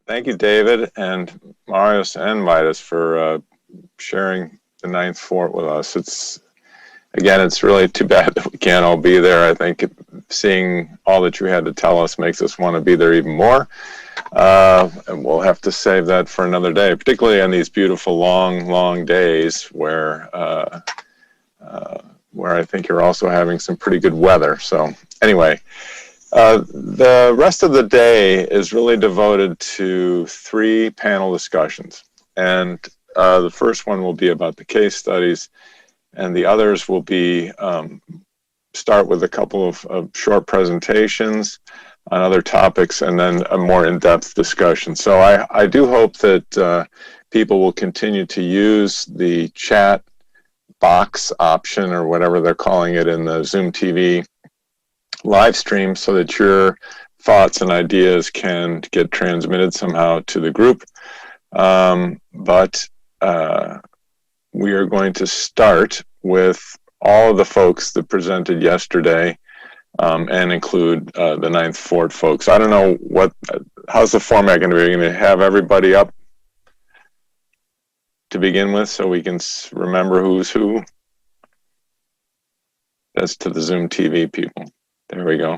Thank you, David and Marius and Midas for sharing the ninth fort with us. It's really too bad that we can't all be there. I think seeing all that you had to tell us makes us want to be there even more. And we'll have to save that for another day, particularly on these beautiful long days where I think you're also having some pretty good weather. So anyway, the rest of the day is really devoted to 3 panel discussions. And the first one will be about the case studies, and the others will be start with a couple of short presentations on other topics, and then a more in-depth discussion. So I do hope that people will continue to use the chat box option, or whatever they're calling it, in the Zoom TV live stream, so that your thoughts and ideas can get transmitted somehow to the group. But we are going to start with all of the folks that presented yesterday, and include the ninth fort folks. I don't know how's the format going to be? Are you going to have everybody up to begin with so we can remember who's who? That's to the Zoom TV people. There we go.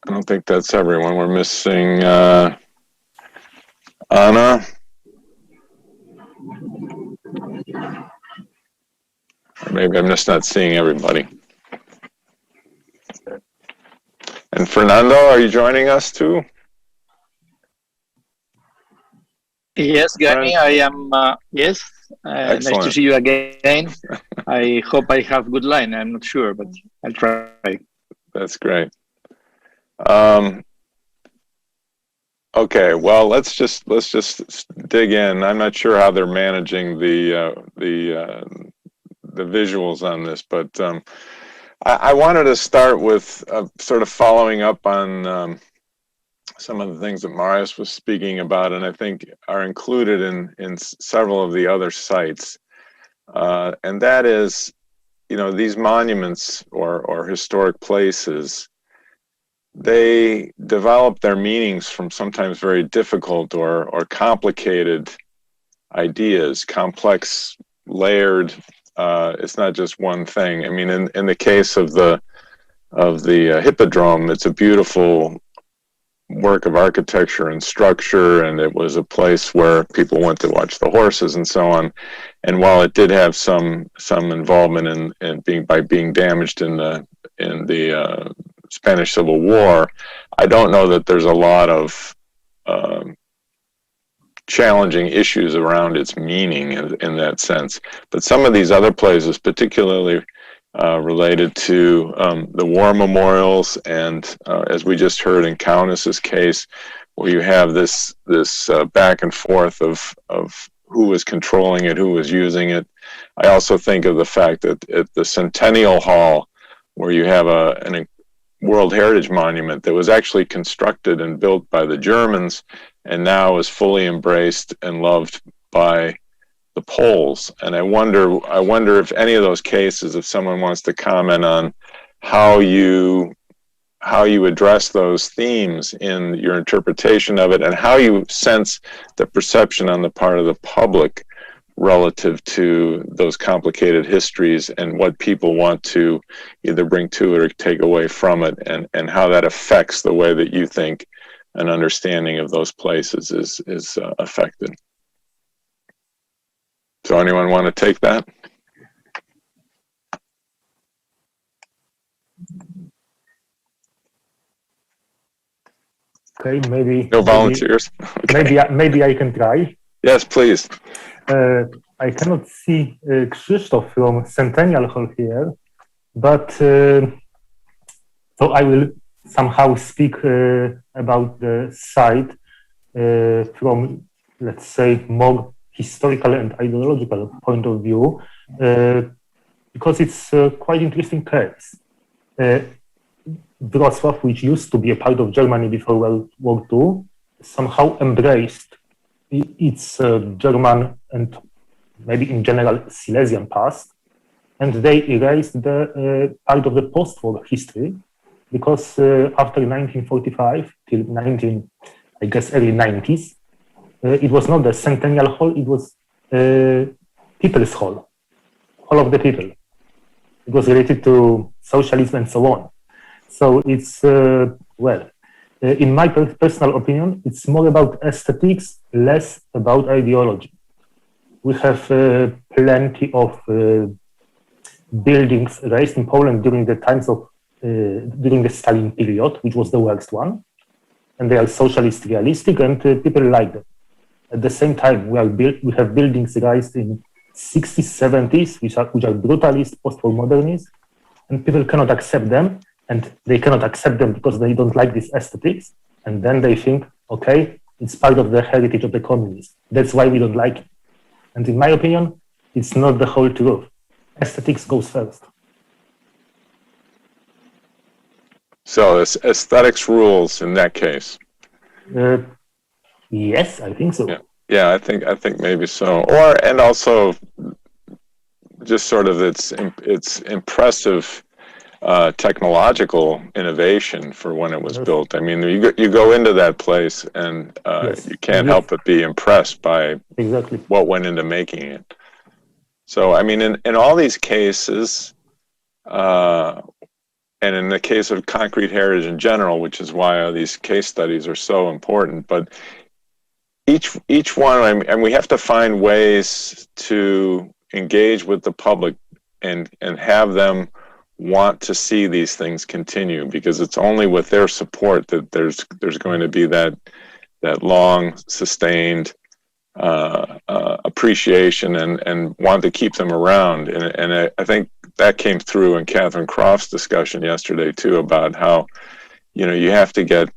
I don't think that's everyone. We're missing Anna. Or maybe I'm just not seeing everybody. And Fernando, are you joining us too? Yes, Gunny, I am. Yes, nice to see you again. I hope I have good line. I'm not sure, but I'll try. That's great. Okay, well, let's just dig in. I'm not sure how they're managing the visuals on this, but I wanted to start with sort of following up on some of the things that Marius was speaking about, and I think are included in several of the other sites. And that is, these monuments or historic places, they develop their meanings from sometimes very difficult or complicated ideas, complex, layered. It's not just one thing. I mean, in the case of the Hippodrome, it's a beautiful work of architecture and structure, and it was a place where people went to watch the horses and so on. And while it did have some involvement in being damaged in the Spanish Civil War, I don't know that there's a lot of challenging issues around its meaning in that sense. But some of these other places, particularly related to the war memorials, and as we just heard in KAUNAS's case, where you have this back and forth of who was controlling it, who was using it. I also think of the fact that at the Centennial Hall, where you have a World Heritage Monument that was actually constructed and built by the Germans, and now is fully embraced and loved by the Poles. And I wonder if any of those cases, if someone wants to comment on how you address those themes in your interpretation of it, and how you sense the perception on the part of the public relative to those complicated histories, and what people want to either bring to it or take away from it, and how that affects the way that you think an understanding of those places is affected. So anyone want to take that? Okay, maybe. No volunteers? Okay. Maybe I can try. Yes, please. I cannot see Krzysztof from Centennial Hall here, but so I will somehow speak about the site from, let's say, more historical and ideological point of view, because it's a quite interesting case. Wrocław, which used to be a part of Germany before World War II, somehow embraced its German and maybe in general Silesian past, and they erased the part of the post-war history, because after 1945 till I guess early 90s, it was not the Centennial Hall, it was People's Hall of the people. It was related to socialism and so on. So it's, in my personal opinion, it's more about aesthetics, less about ideology. We have plenty of buildings raised in Poland during the times of, during the Stalin period, which was the worst one. And they are socialist realistic, and people like them. At the same time, we have buildings raised in 60s, 70s, which are brutalist, post-war modernist, and people cannot accept them, and they cannot accept them because they don't like this aesthetics, and then they think, okay, it's part of the heritage of the communists. That's why we don't like it. And in my opinion, it's not the whole truth. Aesthetics goes first. So aesthetics rules in that case. Yes, I think so. Yeah, I think maybe so. And also just sort of its impressive technological innovation for when it was built. I mean, you go into that place and you can't help but be impressed by what went into making it. So, I mean, in all these cases, and in the case of concrete heritage in general, which is why these case studies are so important, but each one, and we have to find ways to engage with the public and have them want to see these things continue, because it's only with their support that there's going to be that long sustained appreciation and want to keep them around. And I think that came through in Catherine Croft's discussion yesterday too, about how, you have to get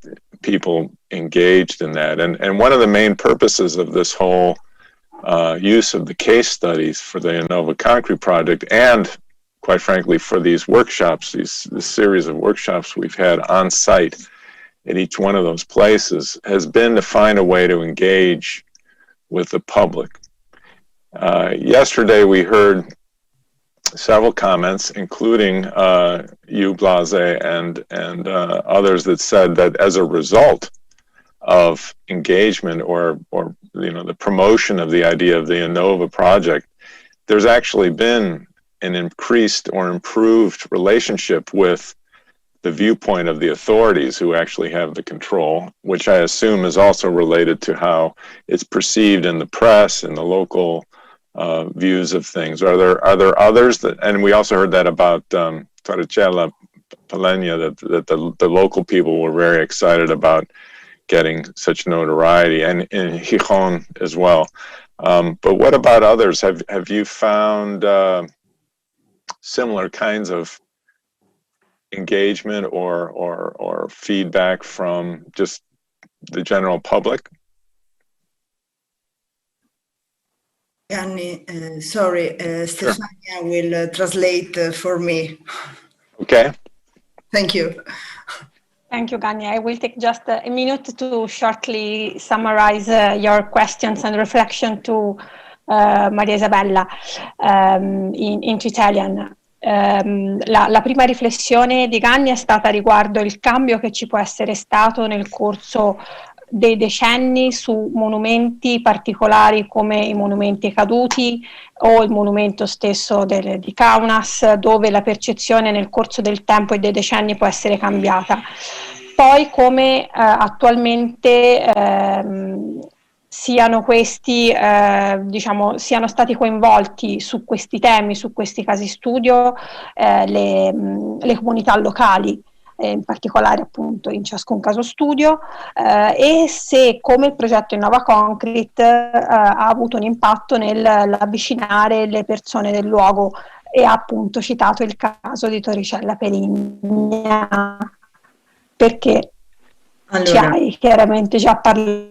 people engaged in that. And one of the main purposes of this whole use of the case studies for the InnovaConcrete project, and quite frankly for these workshops, this series of workshops we've had on site at each one of those places, has been to find a way to engage with the public. Yesterday we heard several comments, including you, Blazej, and others, that said that as a result of engagement or the promotion of the idea of the Innova project, there's actually been an increased or improved relationship with the viewpoint of the authorities who actually have the control, which I assume is also related to how it's perceived in the press and the local views of things. Are there others that, and we also heard that about Torricella Palenia, that the local people were very excited about getting such notoriety, and in Gijón as well. But what about others? Have you found similar kinds of engagement or feedback from just the general public? Gunny, sorry, Stefania will translate for me. Okay. Thank you. Thank you, Gunny. I will take just a minute to shortly summarize your questions and reflection to Maria Isabella into Italian. La prima riflessione di Gunny è stata riguardo il cambio che ci può essere stato nel corso dei decenni su monumenti particolari come i monumenti ai caduti o il monumento stesso di KAUNAS, dove la percezione nel corso del tempo e dei decenni può essere cambiata. Poi come attualmente siano questi, siano stati coinvolti su questi temi, su questi casi studio, le comunità locali, in particolare appunto in ciascun caso studio, e se come il progetto InnovaConcrete ha avuto un impatto nell'avvicinare le persone del luogo, e ha appunto citato il caso di Torricella Peligna, perché ci hai chiaramente già parlato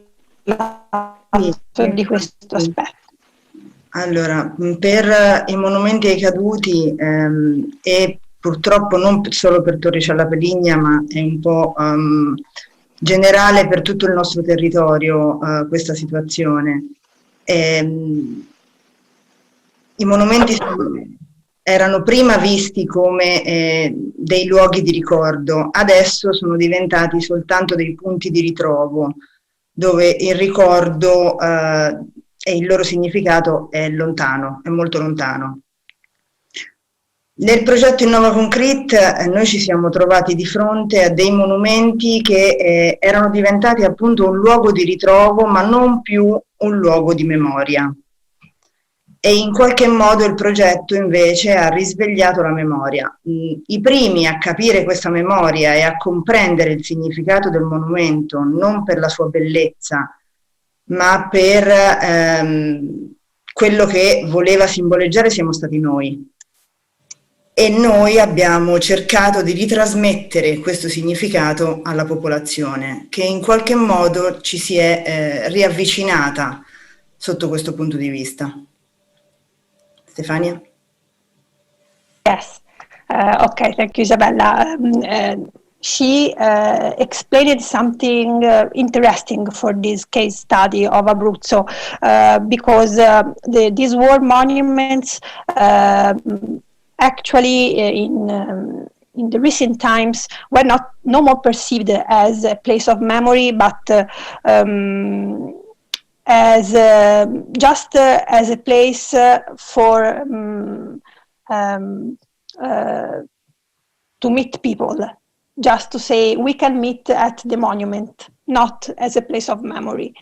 di questo aspetto. Allora, per i monumenti ai caduti e purtroppo non solo per Torricella Peligna, ma è un po' generale per tutto il nostro territorio questa situazione. I monumenti erano prima visti come dei luoghi di ricordo, adesso sono diventati soltanto dei punti di ritrovo, dove il ricordo e il loro significato è lontano, è molto lontano. Nel progetto InnovaConcrete noi ci siamo trovati di fronte a dei monumenti che erano diventati appunto un luogo di ritrovo, ma non più un luogo di memoria. E in qualche modo il progetto invece ha risvegliato la memoria. I primi a capire questa memoria e a comprendere il significato del monumento, non per la sua bellezza, ma per quello che voleva simboleggiare, siamo stati noi. E noi abbiamo cercato di ritrasmettere questo significato alla popolazione, che in qualche modo ci si è riavvicinata sotto questo punto di vista. Stefania? Yes. Okay, thank you, Isabella. She explained something interesting for this case study of Abruzzo, because these war monuments actually in the recent times were no more perceived as a place of memory, but as just as a place for to meet people, just to say we can meet at the monument, not as a place of memory.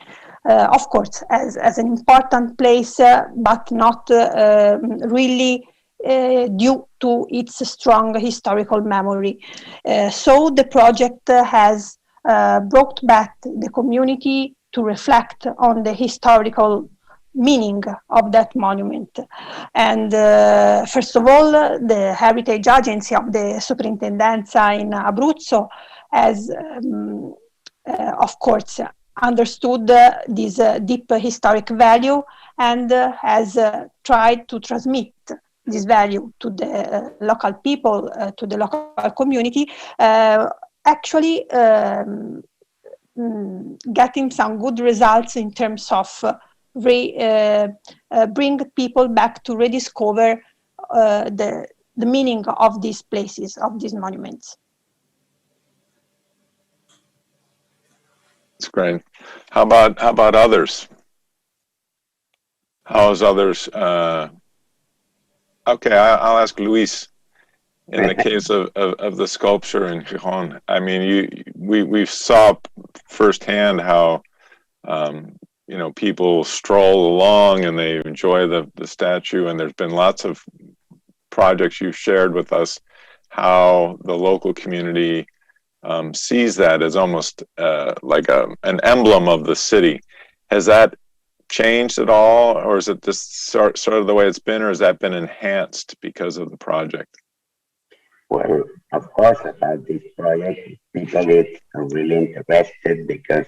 Of course, as an important place, but not really due to its strong historical memory. So the project has brought back the community to reflect on the historical meaning of that monument. And first of all, the Heritage Agency of the Superintendenza in Abruzzo has, of course, understood this deep historic value and has tried to transmit this value to the local people, to the local community, actually getting some good results in terms of bring people back to rediscover the meaning of these places, of these monuments. That's great. How about others? How is others? Okay, I'll ask Luis. In the case of the sculpture in Gijón, I mean, we saw firsthand how people stroll along and they enjoy the statue, and there's been lots of projects you've shared with us how the local community sees that as almost like an emblem of the city. Has that changed at all, or is it just sort of the way it's been, or has that been enhanced because of the project? Well, of course, about this project, people get really interested because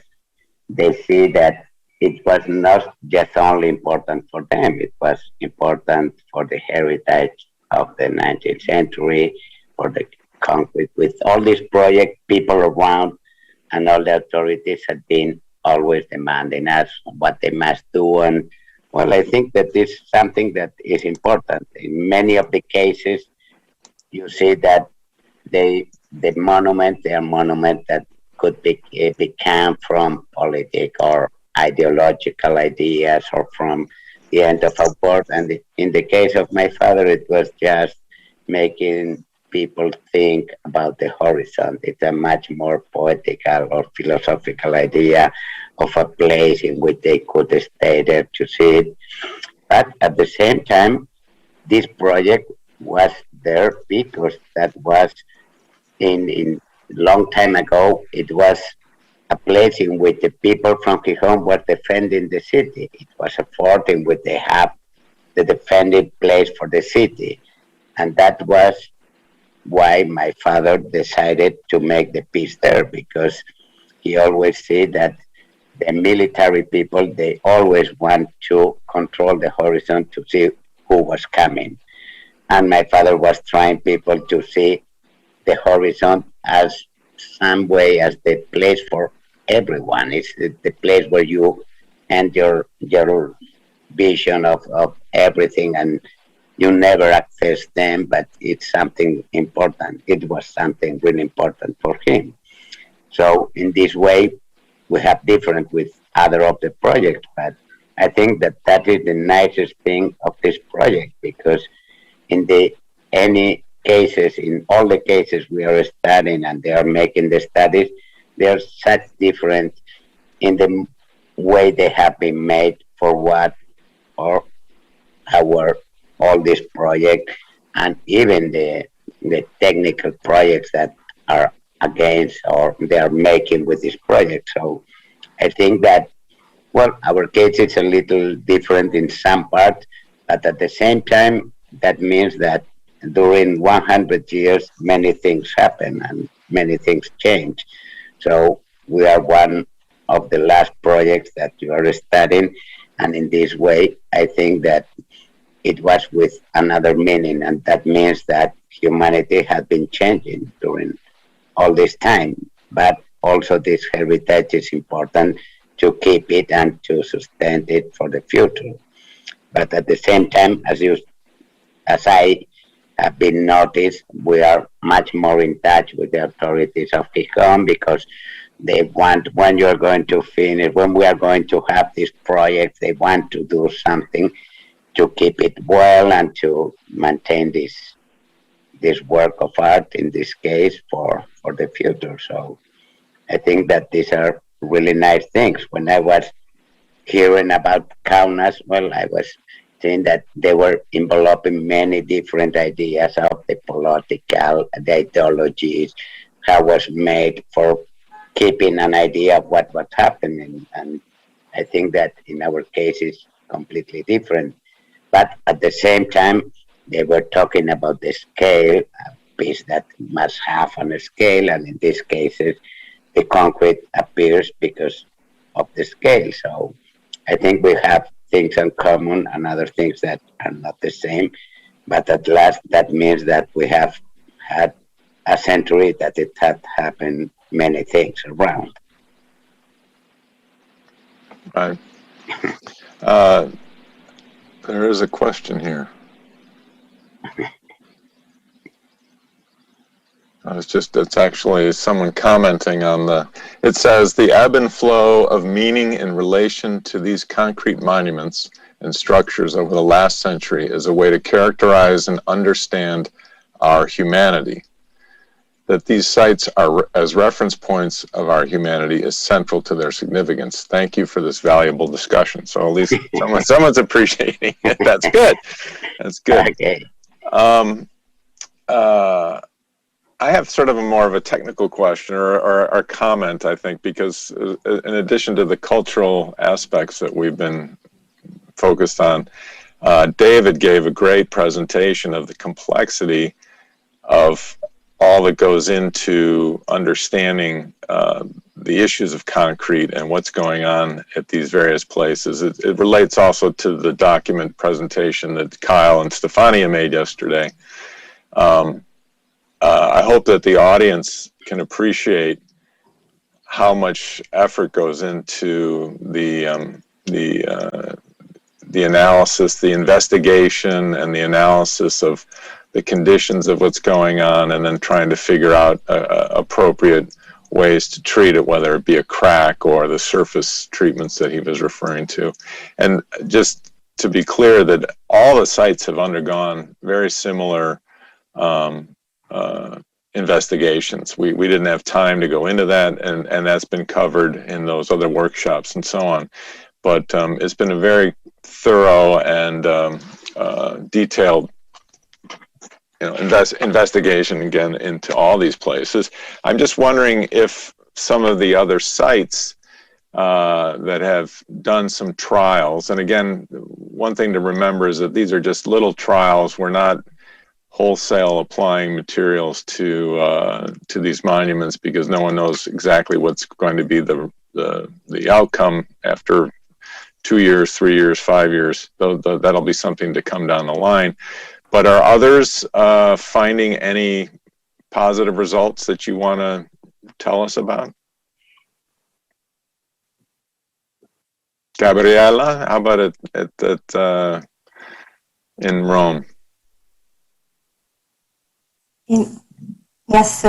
they see that it was not just only important for them, it was important for the heritage of the 19th century, for the concrete. With all these projects, people around and all the authorities have been always demanding us what they must do. And well, I think that this is something that is important. In many of the cases, you see that the monument, they are monuments that could become from political or ideological ideas or from the end of a world. And in the case of my father, it was just making people think about the horizon. It's a much more poetical or philosophical idea of a place in which they could stay there to see it. But at the same time, this project was there because that was in long time ago, it was a place in which the people from Gijón were defending the city. It was a fort in which they have the defending place for the city. And that was why my father decided to make the peace there, because he always said that the military people, they always want to control the horizon to see who was coming. And my father was trying people to see the horizon as some way as the place for everyone. It's the place where you end your vision of everything, and you never access them, but it's something important. It was something really important for him. So in this way, we have different with other of the projects, but I think that that is the nicest thing of this project, because in all the cases we are studying and they are making the studies, they are such different in the way they have been made for what or our all these projects, and even the technical projects that are against or they are making with this project. So I think that, well, our case is a little different in some parts, but at the same time, that means that during 100 years, many things happen and many things change. So we are one of the last projects that you are studying, and in this way, I think that it was with another meaning, and that means that humanity has been changing during all this time. But also this heritage is important to keep it and to sustain it for the future. But at the same time, as I have been noticed, we are much more in touch with the authorities of Gijón, because they want, when you are going to finish, when we are going to have this project, they want to do something to keep it well and to maintain this work of art, in this case, for the future. So I think that these are really nice things. When I was hearing about KAUNAS, well, I was saying that they were enveloping many different ideas of the political, the ideologies, how was made for keeping an idea of what was happening. And I think that in our case it's completely different. But at the same time, they were talking about the scale, a piece that must have on a scale, and in these cases, the concrete appears because of the scale. So I think we have things in common and other things that are not the same. But at last, that means that we have had a century that it had happened many things around. Right. There is a question here. It's actually someone commenting on it says, the ebb and flow of meaning in relation to these concrete monuments and structures over the last century is a way to characterize and understand our humanity. That these sites are as reference points of our humanity is central to their significance. Thank you for this valuable discussion. So at least someone's appreciating it. That's good. That's good. Okay. I have sort of more of a technical question or comment, I think, because in addition to the cultural aspects that we've been focused on, David gave a great presentation of the complexity of all that goes into understanding the issues of concrete and what's going on at these various places. It relates also to the document presentation that Kyle and Stefania made yesterday. I hope that the audience can appreciate how much effort goes into the analysis, the investigation, and the analysis of the conditions of what's going on, and then trying to figure out appropriate ways to treat it, whether it be a crack or the surface treatments that he was referring to. And just to be clear, that all the sites have undergone very similar investigations. We didn't have time to go into that, and that's been covered in those other workshops and so on. But it's been a very thorough and detailed investigation, again, into all these places. I'm just wondering if some of the other sites that have done some trials, and again, one thing to remember is that these are just little trials. We're not wholesale applying materials to these monuments, because no one knows exactly what's going to be the outcome after 2 years, 3 years, 5 years. That'll be something to come down the line. But are others finding any positive results that you want to tell us about? Gabriella, how about in Rome? Yes.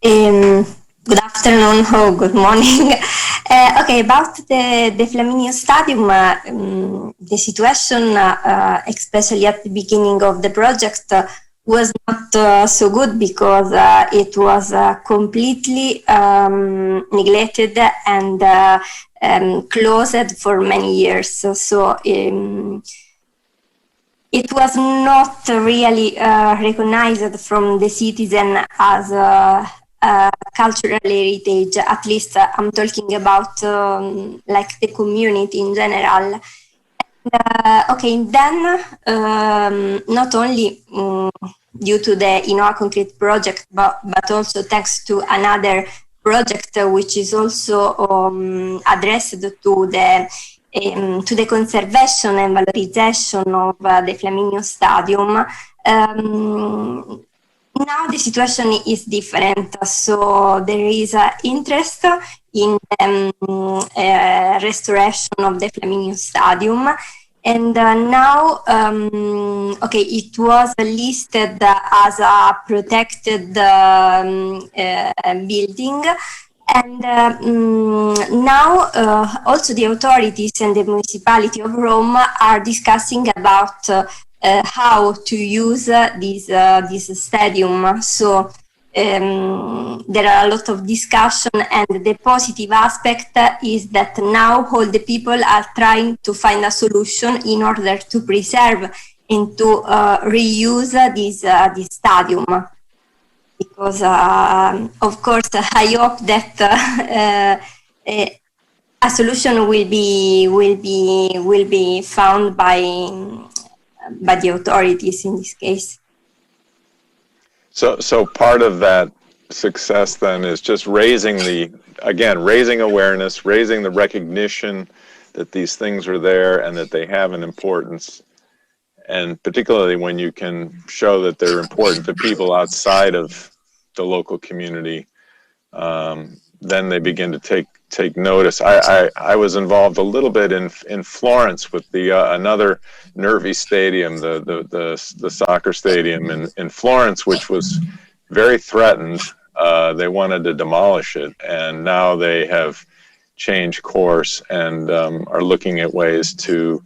Good afternoon or good morning. Okay, about the Flaminio Stadium, the situation, especially at the beginning of the project, was not so good because it was completely neglected and closed for many years. So it was not really recognized from the citizen as a cultural heritage. At least I'm talking about like the community in general. Okay, then not only due to the InnovaConcrete project, but also thanks to another project which is also addressed to the conservation and valorization of the Flaminio Stadium. Now the situation is different, so there is interest in the restoration of the Flaminio Stadium, and now, okay, it was listed as a protected building, and now also the authorities and the municipality of Rome are discussing about how to use this stadium. So there are a lot of discussion, and the positive aspect is that now all the people are trying to find a solution in order to preserve and to reuse this stadium. Because of course I hope that a solution will be found by the authorities in this case. So part of that success then is just raising awareness, raising the recognition that these things are there and that they have an importance. And particularly when you can show that they're important to people outside of the local community, then they begin to take notice. I was involved a little bit in Florence with the another Nervi stadium, the soccer stadium in Florence, which was very threatened. They wanted to demolish it, and now they have changed course and are looking at ways to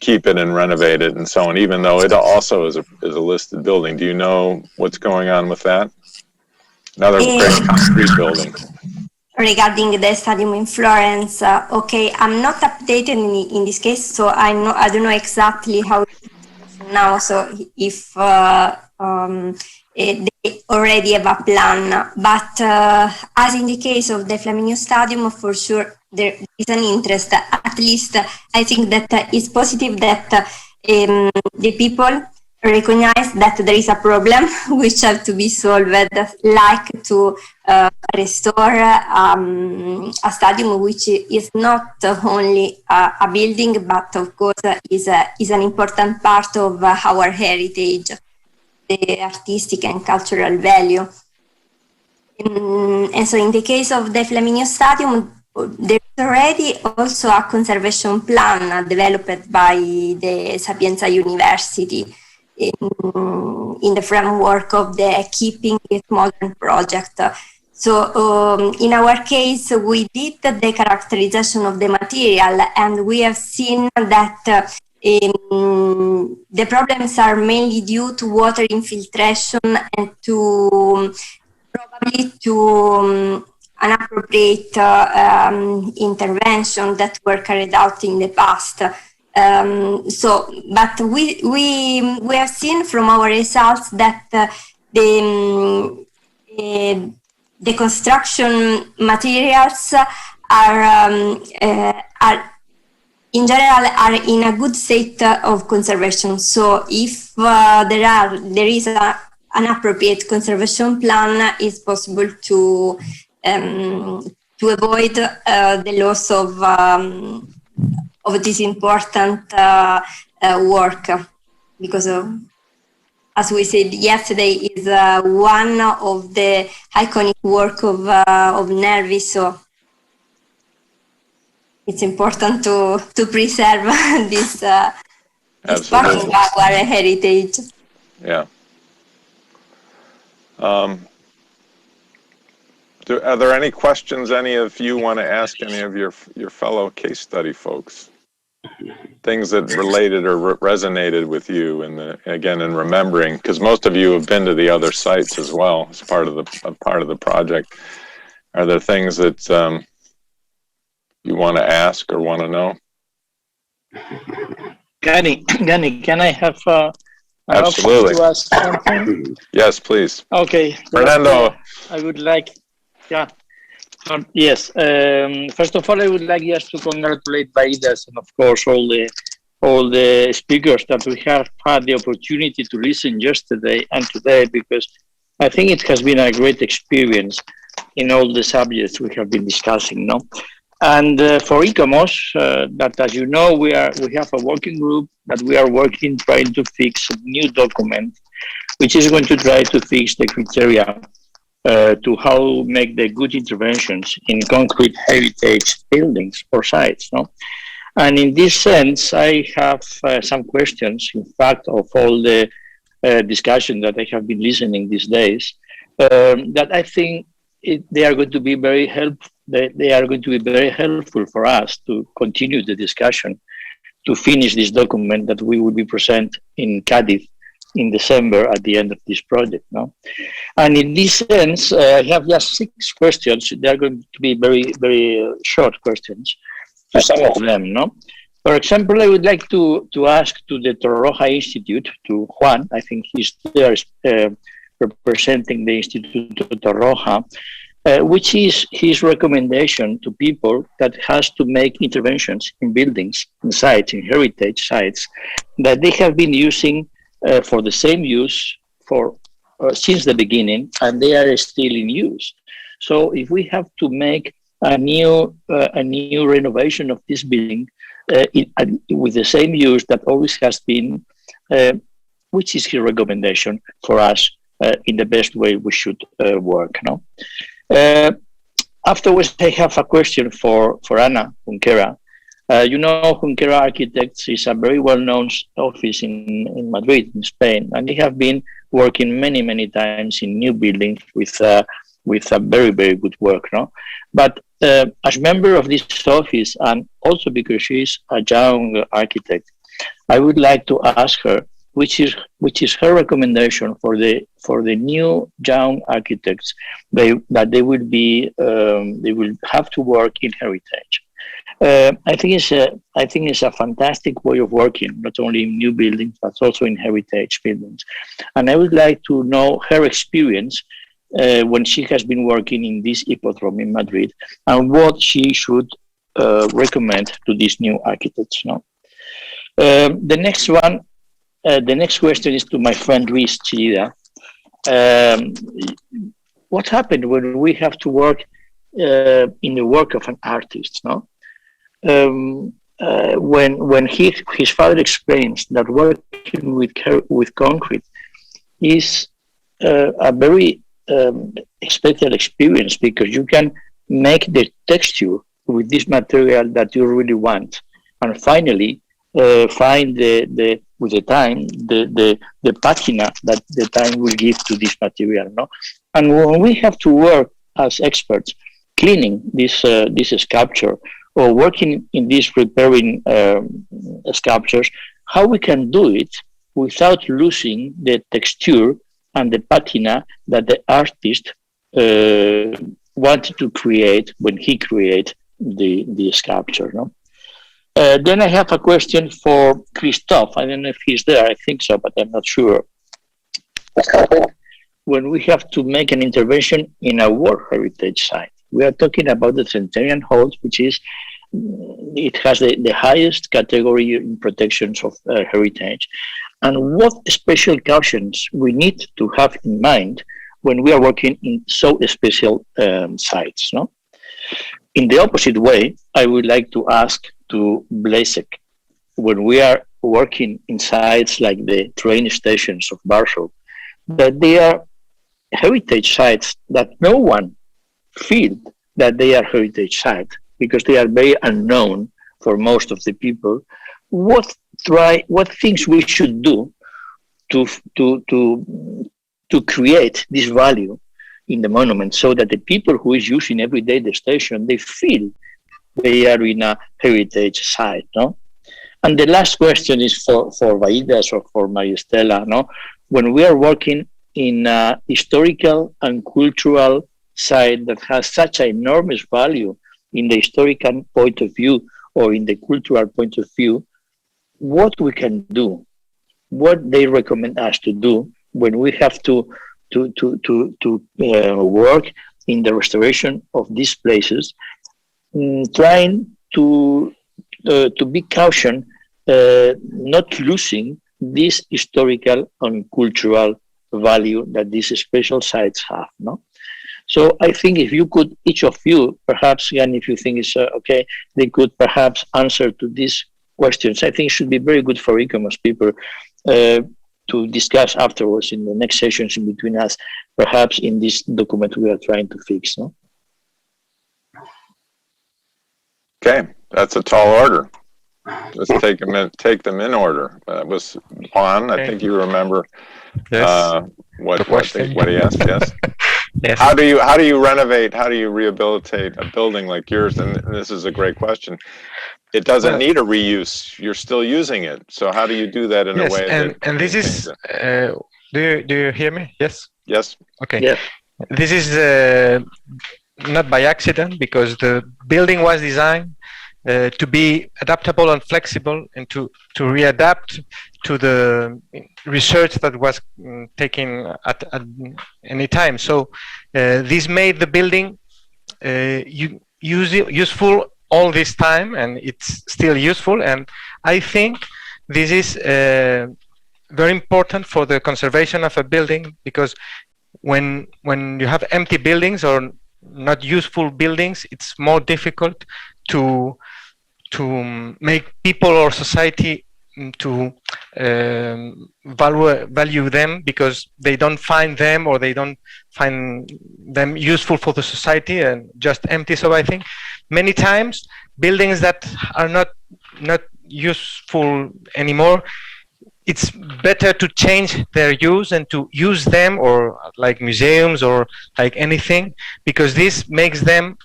keep it and renovate it and so on, even though it also is a listed building. Do you know what's going on with that? Another great concrete building. Regarding the stadium in Florence, okay, I'm not updated in this case, so I don't know exactly how it is now. So if they already have a plan, but as in the case of the Flaminio Stadium, for sure there is an interest. At least I think that it's positive that the people recognize that there is a problem which has to be solved, like to restore a stadium which is not only a building, but of course is an important part of our heritage, the artistic and cultural value. And so in the case of the Flaminio Stadium, there's already also a conservation plan developed by the Sapienza University in the framework of the Keeping It Modern project. So in our case, we did the characterization of the material, and we have seen that the problems are mainly due to water infiltration and to probably to inappropriate intervention that were carried out in the past. But we have seen from our results that the construction materials are in general are in a good state of conservation. So if there is an appropriate conservation plan, it's possible to avoid the loss of this important work, because as we said yesterday, is one of the iconic work of Nervi. So it's important to preserve this part of our heritage. Yeah. Are there any questions any of you want to ask any of your fellow case study folks? Things that related or resonated with you, and again, in remembering, because most of you have been to the other sites as well as part of the project. Are there things that you want to ask or want to know? Gunny, can I have absolutely to ask something? Yes, please. Okay, Fernando. I would like, yeah. Yes. First of all, I would like just to congratulate Baidas and, of course, all the speakers that we have had the opportunity to listen yesterday and today, because I think it has been a great experience in all the subjects we have been discussing. No, and for ICONOS, that, as you know, we have a working group that we are working trying to fix a new document, which is going to try to fix the criteria to how make the good interventions in concrete heritage buildings or sites. No? And in this sense, I have some questions, in fact, of all the discussion that I have been listening these days, that I think they are going to be very helpful. They are going to be very helpful for us to continue the discussion, to finish this document that we will be present in Cadiz in December at the end of this project. No? And in this sense, I have just 6 questions. They are going to be very, very short questions, some of them. No? For example, I would like to ask to the Torroja Institute, to Juan, I think he's there representing the Institute of Torroja, which is his recommendation to people that has to make interventions in buildings, in sites, in heritage sites, that they have been using for the same use for since the beginning, and they are still in use. So if we have to make a new renovation of this building with the same use that always has been, which is his recommendation for us in the best way we should work. No? Afterwards, I have a question for Ana Junquera. You know, Junquera Architects is a very well-known office in Madrid, in Spain, and they have been working many times in new buildings with a very, very good work. No? But as member of this office, and also because she is a young architect, I would like to ask her which is her recommendation for the new young architects that they will have to work in heritage. I think it's a fantastic way of working, not only in new buildings but also in heritage buildings. And I would like to know her experience when she has been working in this hippodrome in Madrid, and what she should recommend to these new architects. No? The next question is to my friend Luis CHILLIDA. What happened when we have to work in the work of an artist? No, when his father explains that working with concrete is a very special experience, because you can make the texture with this material that you really want, and finally find with the time the patina that the time will give to this material. No, and when we have to work as experts cleaning this sculpture, or working in these repairing sculptures, how we can do it without losing the texture and the patina that the artist wanted to create when he created the sculpture. No? Then I have a question for Christophe. I don't know if he's there. I think so, but I'm not sure. When we have to make an intervention in a World Heritage Site, we are talking about the Centennial Halls, which it has the highest category in protections of heritage. And what special cautions we need to have in mind when we are working in so special sites. No? In the opposite way, I would like to ask to Blazej, when we are working in sites like the train stations of Warsaw, that they are heritage sites that no one feels that they are heritage sites, because they are very unknown for most of the people. What things we should do to to create this value in the monument so that the people who is using every day the station, they feel they are in a heritage site, no? And the last question is for Vaidas or for Maria Estela, no? When we are working in a historical and cultural site that has such an enormous value in the historical point of view or in the cultural point of view, what we can do, what they recommend us to do when we have to work in the restoration of these places, trying to be caution, not losing this historical and cultural value that these special sites have, no? So I think if you could, each of you, perhaps, and if you think it's okay, they could perhaps answer to these questions. I think it should be very good for ICONOS people to discuss afterwards in the next sessions in between us, perhaps in this document we are trying to fix, no? Okay, that's a tall order. Let's take them in order. That was Juan. I think you remember what he asked. Yes. Yes. How do you renovate? How do you rehabilitate a building like yours? And this is a great question. It doesn't need a reuse. You're still using it. So how do you do that in a way? And this is. Do you hear me? Yes. Yes. Okay. Yeah. This is not by accident, because the building was designed to be adaptable and flexible, and to readapt to the research that was taken at any time. So this made the building useful all this time, and it's still useful. And I think this is very important for the conservation of a building, because when you have empty buildings or not useful buildings, it's more difficult to make people or society to value them, because they don't find them, or they don't find them useful for the society and just empty. So I think many times buildings that are not useful anymore, it's better to change their use and to use them, or like museums or like anything, because this makes them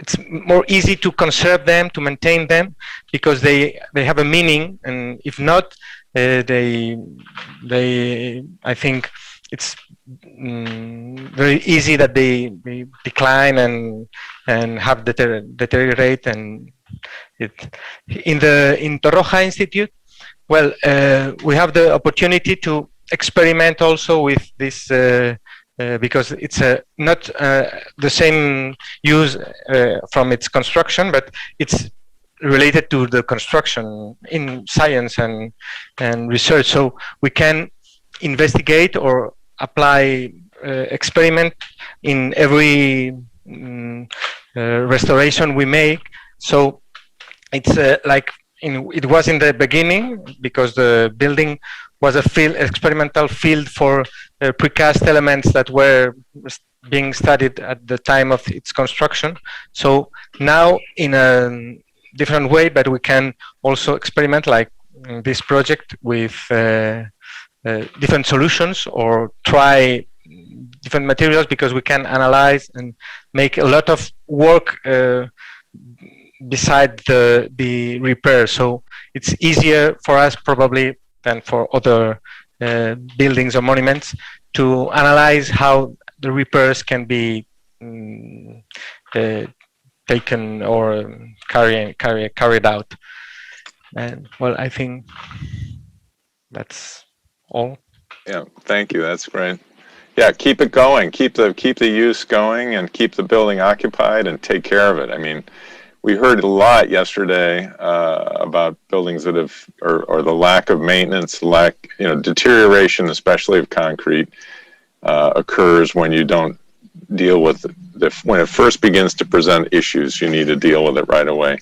it's more easy to conserve them, to maintain them, because they have a meaning. And if not, I think it's very easy that they decline and have deteriorate. And in Torroja Institute, well, we have the opportunity to experiment also with this, because it's not the same use from its construction, but it's related to the construction in science and research. So we can investigate or apply experiment in every restoration we make. So it's like it was in the beginning, because the building was a experimental field for precast elements that were being studied at the time of its construction. So now in a different way, but we can also experiment, like in this project, with different solutions, or try different materials, because we can analyze and make a lot of work beside the repair. So it's easier for us probably than for other buildings or monuments to analyze how the repairs can be taken or carried out. And well, I think that's all. Yeah, thank you. That's great. Yeah, keep it going. Keep the use going, and keep the building occupied, and take care of it. I mean, we heard a lot yesterday about buildings that have, or the lack of maintenance, deterioration, especially of concrete, occurs when you don't deal with when it first begins to present issues. You need to deal with it right away.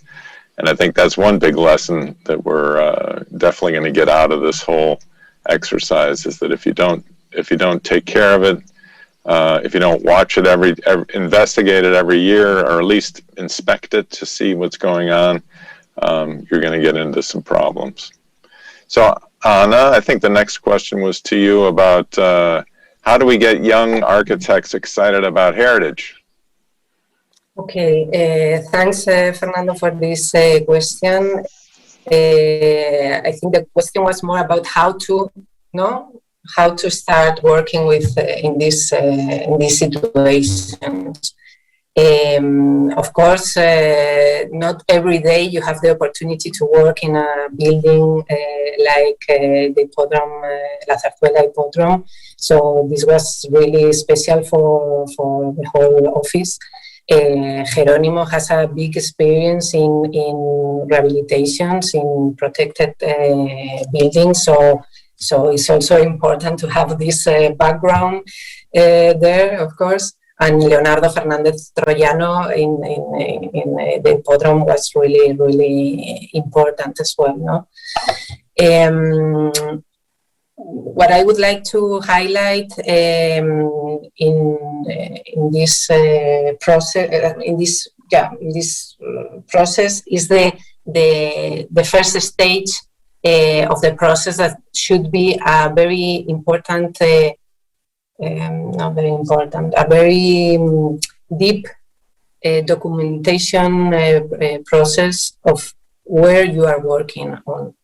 And I think that's one big lesson that we're definitely going to get out of this whole exercise, is that if you don't take care of it, if you don't watch it investigate it every year, or at least inspect it to see what's going on, you're going to get into some problems. So Anna, I think the next question was to you about how do we get young architects excited about heritage? Okay, thanks, Fernando, for this question. I think the question was more about how to start working with in these situations. Of course, not every day you have the opportunity to work in a building like the Hippodrome, La Zarzuela Hippodrome. So this was really special for the whole office. Jerónimo has a big experience in rehabilitations, in protected buildings. So it's also important to have this background there, of course. And Leonardo Fernández Troyano in the Hippodrome was really, really important as well. No? What I would like to highlight in this process is the first stage of the process that should be a very important, not very important, a very deep documentation process of where you are working on.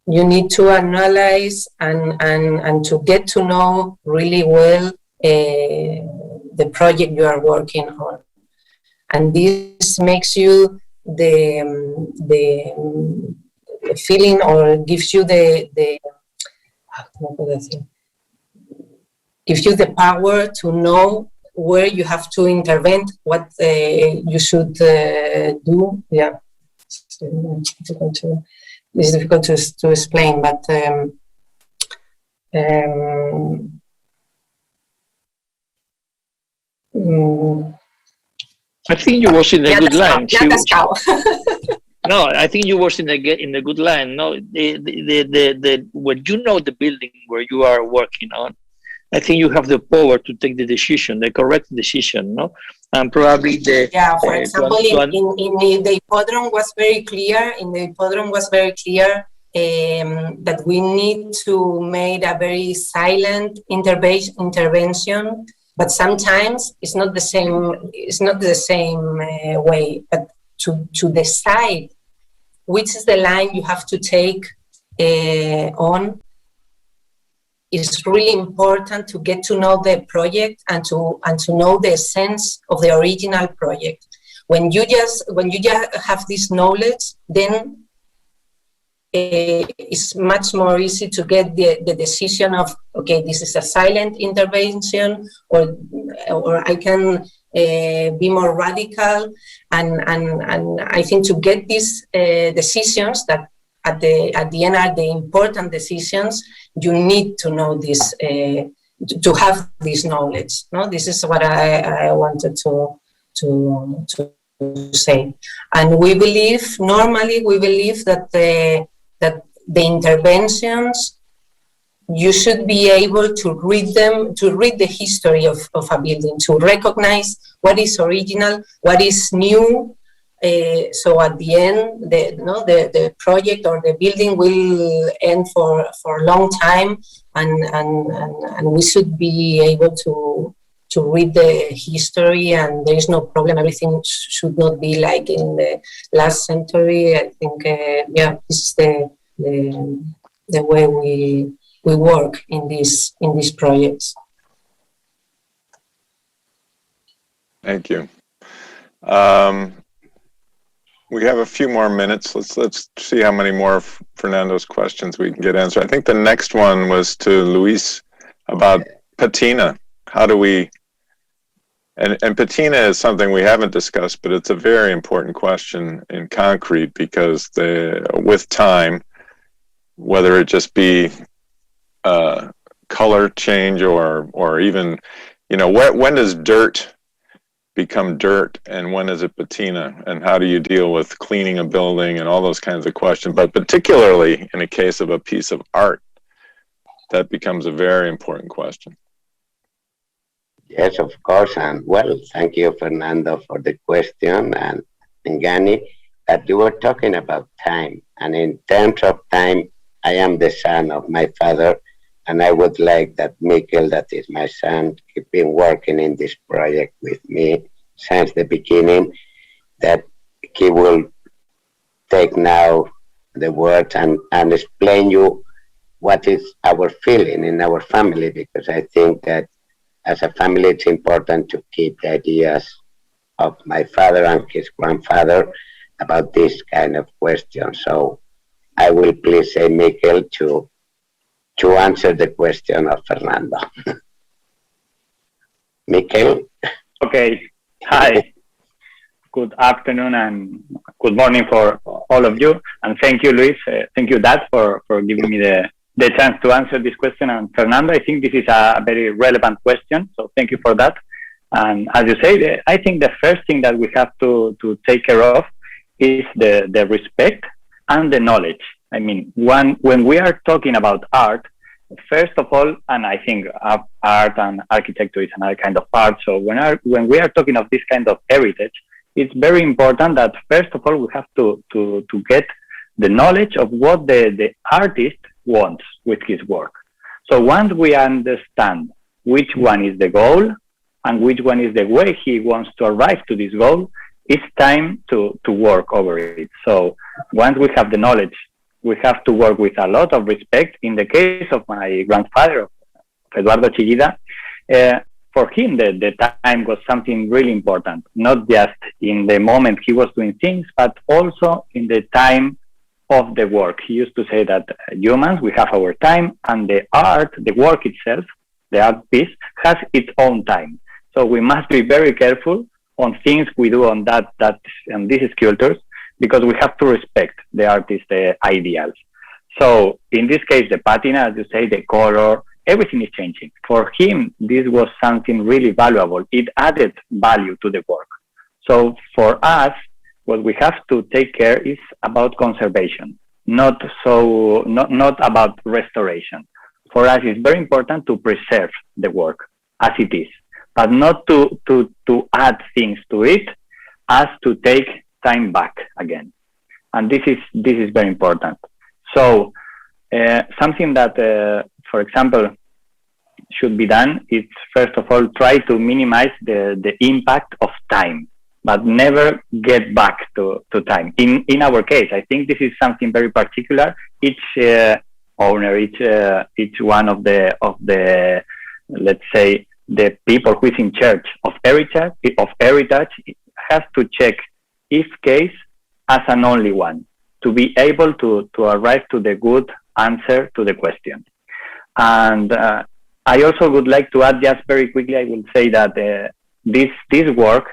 You need to analyze and to get to know really well the project you are working on. And this makes you the feeling, or gives you gives you the power to know where you have to intervene, what you should do. Yeah, it's difficult to explain, but I think you was in a good line. No, I think you was in a good line. No, when you know the building where you are working on, I think you have the power to take the decision, the correct decision, no? And probably for example, in the Hippodrome was very clear. In the Hippodrome was very clear that we need to make a very silent intervention. But sometimes it's not the same. It's not the same way. But to decide which is the line you have to take on, it's really important to get to know the project and to know the essence of the original project. When you just have this knowledge, then it's much more easy to get the decision of, okay, this is a silent intervention, or I can be more radical, and I think to get these decisions that at the end are the important decisions, you need to know this, to have this knowledge. No, this is what I wanted to say. And we believe, normally we believe that the interventions, you should be able to read them, to read the history of a building, to recognize what is original, what is new. So at the end, the project or the building will end for a long time, and we should be able to read the history, and there is no problem. Everything should not be like in the last century. I think, this is the way we work in these projects. Thank you. We have a few more minutes. Let's see how many more of Fernando's questions we can get answered. I think the next one was to Luis about patina. How do we, and patina is something we haven't discussed, but it's a very important question in concrete, because with time, whether it just be color change or even, when does dirt become dirt and when is it patina, and how do you deal with cleaning a building and all those kinds of questions, but particularly in a case of a piece of art, that becomes a very important question. Yes, of course. And well, thank you, Fernando, for the question. And Gunny, But you were talking about time, and in terms of time, I am the son of my father, and I would like that Mikel, that is my son, he's been working in this project with me since the beginning, that he will take now the words and explain you what is our feeling in our family, because I think that as a family, it's important to keep the ideas of my father and his grandfather about this kind of question. So I will please say, Mikel, to answer the question of Fernando. Mikel? Okay. Hi. Good afternoon and good morning for all of you. And thank you, Luis. Thank you, Dad, for giving me the chance to answer this question. And Fernando, I think this is a very relevant question. So thank you for that. And as you say, I think the first thing that we have to take care of is the respect and the knowledge. I mean, when we are talking about art, first of all, and I think art and architecture is another kind of art. So when we are talking of this kind of heritage, it's very important that first of all, we have to get the knowledge of what the artist wants with his work. So once we understand which one is the goal and which one is the way he wants to arrive to this goal, it's time to work over it. So once we have the knowledge, we have to work with a lot of respect. In the case of my grandfather, Eduardo Chillida, for him, the time was something really important, not just in the moment he was doing things, but also in the time of the work. He used to say that humans, we have our time, and the art, the work itself, the art piece, has its own time. So we must be very careful on things we do on and these sculptures, because we have to respect the artist's ideals. So in this case, the patina, as you say, the color, everything is changing. For him, this was something really valuable. It added value to the work. So for us, what we have to take care is about conservation, not about restoration. For us, it's very important to preserve the work as it is, but not to add things to it as to take time back again. And this is very important. So something that, for example, should be done is, first of all, try to minimize the impact of time, but never get back to time. In our case, I think this is something very particular. Each owner, each one of the let's say, the people who is in charge of heritage has to check each case as an only one, to be able to arrive to the good answer to the question. And I also would like to add, just very quickly, I will say that this work,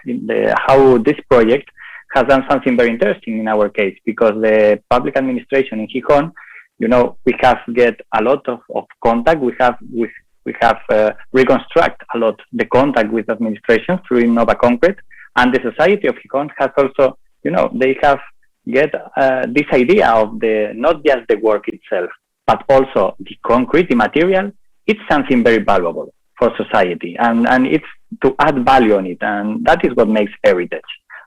how this project has done something very interesting in our case, because the public administration in Gijón, we have get a lot of contact. We have reconstruct a lot the contact with administration through InnovaConcrete, and the society of Gijón has also, they have get this idea of not just the work itself, but also the concrete, the material. It's something very valuable for society, and it's to add value on it, and that is what makes heritage.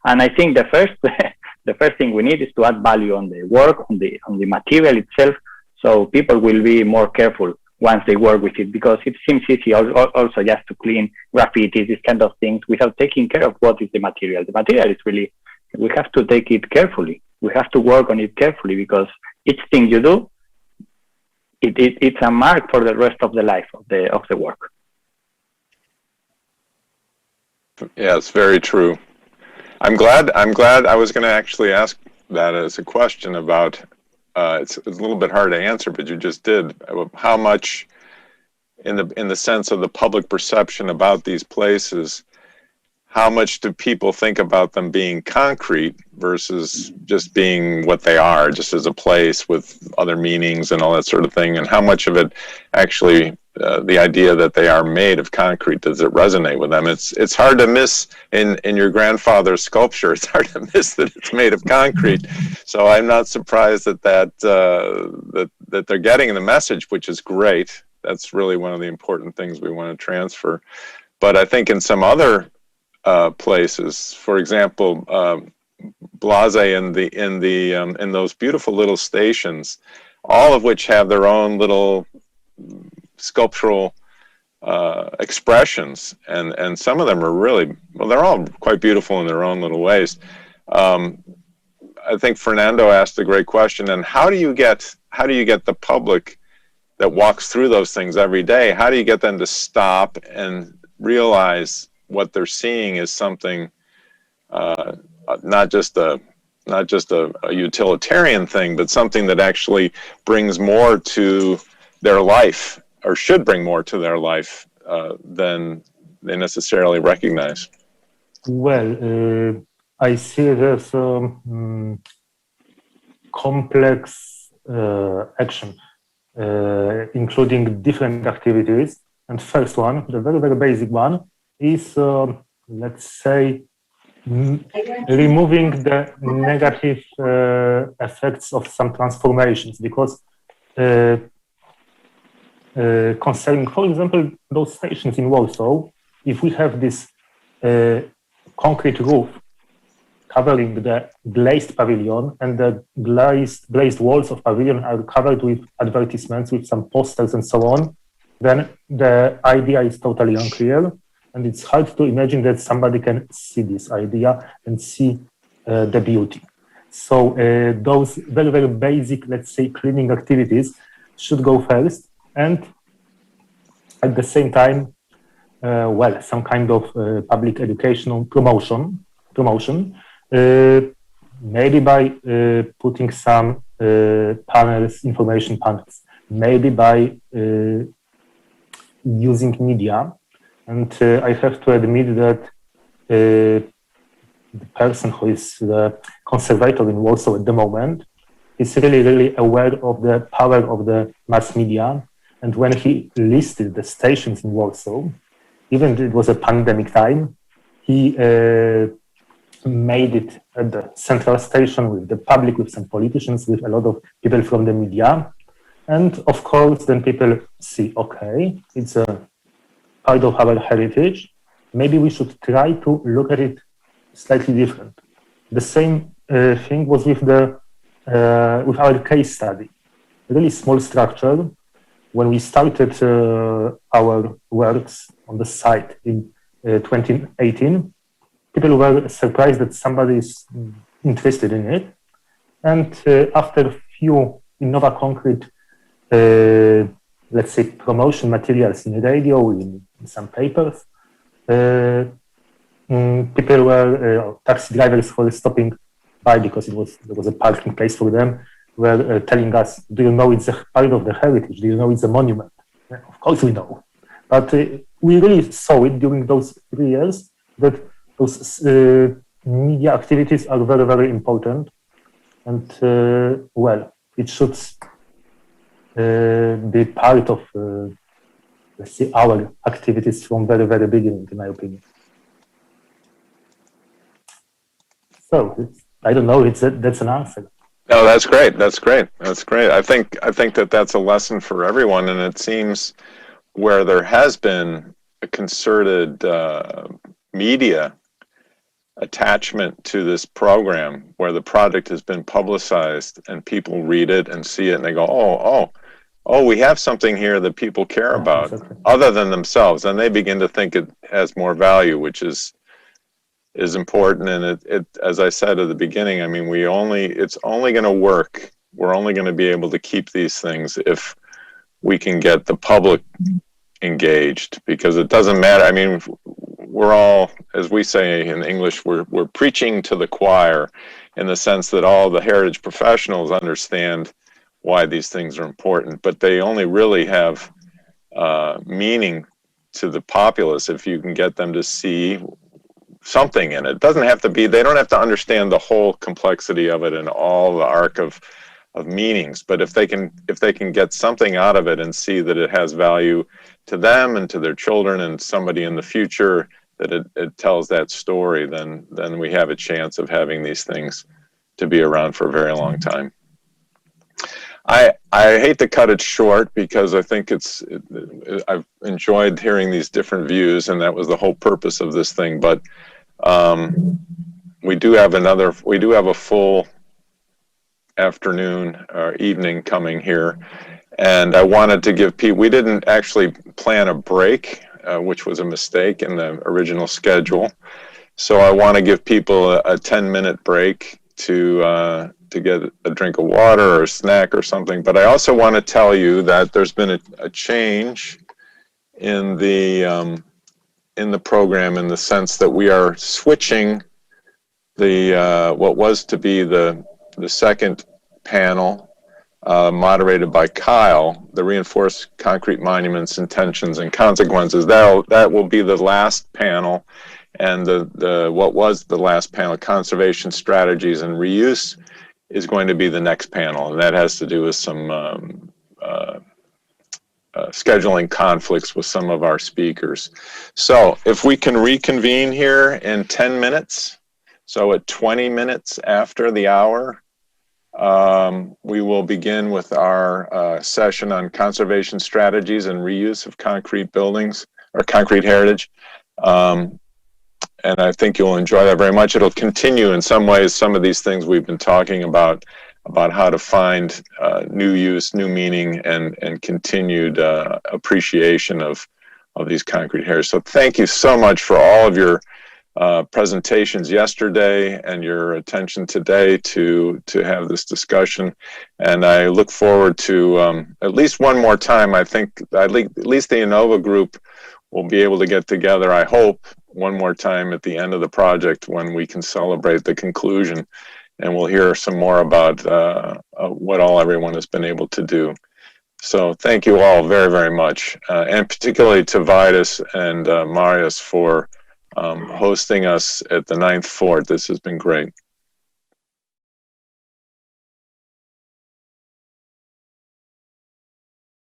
And I think the first thing we need is to add value on the work, on the material itself, so people will be more careful once they work with it, because it seems easy also just to clean graffiti, these kind of things, without taking care of what is the material. The material is really, we have to take it carefully. We have to work on it carefully, because each thing you do, it's a mark for the rest of the life of the work. Yeah, it's very true. I'm glad I was going to actually ask that as a question about, it's a little bit hard to answer, but you just did. How much, in the sense of the public perception about these places, how much do people think about them being concrete versus just being what they are, just as a place with other meanings and all that sort of thing? And how much of it actually, the idea that they are made of concrete, does it resonate with them? It's hard to miss in your grandfather's sculpture. It's hard to miss that it's made of concrete. So I'm not surprised that they're getting the message, which is great. That's really one of the important things we want to transfer. But I think in some other places, for example, Blazej in those beautiful little stations, all of which have their own little sculptural expressions, and some of them are really, well, they're all quite beautiful in their own little ways. I think Fernando asked a great question, and how do you get the public that walks through those things every day, how do you get them to stop and realize what they're seeing is something not just a utilitarian thing, but something that actually brings more to their life, or should bring more to their life than they necessarily recognize? Well, I see there's complex action, including different activities. And first one, the very, very basic one, is, let's say, removing the negative effects of some transformations, because concerning, for example, those stations in Warsaw, if we have this concrete roof covering the glazed pavilion, and the glazed walls of pavilion are covered with advertisements, with some posters and so on, then the idea is totally unclear, and it's hard to imagine that somebody can see this idea and see the beauty. So those very, very basic, let's say, cleaning activities should go first, and at the same time, well, some kind of public educational promotion, maybe by putting some panels, information panels, maybe by using media. And I have to admit that the person who is the conservator in Warsaw at the moment is really, really aware of the power of the mass media. And when he listed the stations in Warsaw, even though it was a pandemic time, he made it at the central station with the public, with some politicians, with a lot of people from the media. And of course, then people see, okay, it's a part of our heritage. Maybe we should try to look at it slightly different. The same thing was with with our case study. Really small structure. When we started our works on the site in 2018, people were surprised that somebody is interested in it. And after a few InnovaConcrete, let's say, promotion materials in radio, in some papers, people were, taxi drivers were stopping by because there was a parking place for them, were telling us, do you know it's a part of the heritage? Do you know it's a monument? Yeah, of course we know. But we really saw it during those 3 years that those media activities are very, very important. And well, it should be part of, let's say, our activities from very, very beginning, in my opinion. So I don't know, that's an answer. No, that's great. That's great. That's great. I think that that's a lesson for everyone, and it seems where there has been a concerted media attachment to this program, where the project has been publicized and people read it and see it and they go, oh, we have something here that people care about other than themselves, and they begin to think it has more value, which is important. And it as I said at the beginning, I mean, it's only going to work. We're only going to be able to keep these things if we can get the public engaged, because it doesn't matter. I mean, we're all, as we say in English, we're preaching to the choir, in the sense that all the heritage professionals understand why these things are important, but they only really have meaning to the populace if you can get them to see something in it. It doesn't have to be, they don't have to understand the whole complexity of it and all the arc of meanings, but if they can get something out of it and see that it has value to them and to their children and somebody in the future, that it tells that story, then we have a chance of having these things to be around for a very long time. I hate to cut it short, because I think I've enjoyed hearing these different views, and that was the whole purpose of this thing. But we do have a full afternoon or evening coming here, and I wanted to give people, we didn't actually plan a break, which was a mistake in the original schedule. So I want to give people a 10-minute break to get a drink of water or a snack or something. But I also want to tell you that there's been a change in the program, in the sense that we are switching the what was to be the second panel, moderated by Kyle, the reinforced concrete monuments, intentions and consequences. That will be the last panel, and the what was the last panel, conservation strategies and reuse, is going to be the next panel, and that has to do with some scheduling conflicts with some of our speakers. So if we can reconvene here in 10 minutes, so at 20 minutes after the hour, we will begin with our session on conservation strategies and reuse of concrete buildings or concrete heritage. And I think you'll enjoy that very much. It'll continue in some ways some of these things we've been talking about how to find new use, new meaning, and continued appreciation of these concrete heritage. So thank you so much for all of your presentations yesterday and your attention today to have this discussion. And I look forward to at least one more time. I think at least the Innova group will be able to get together, I hope, one more time at the end of the project when we can celebrate the conclusion, and we'll hear some more about what everyone has been able to do. So thank you all very, very much, and particularly to Vidas and Marius for hosting us at the 9th Fort. This has been great.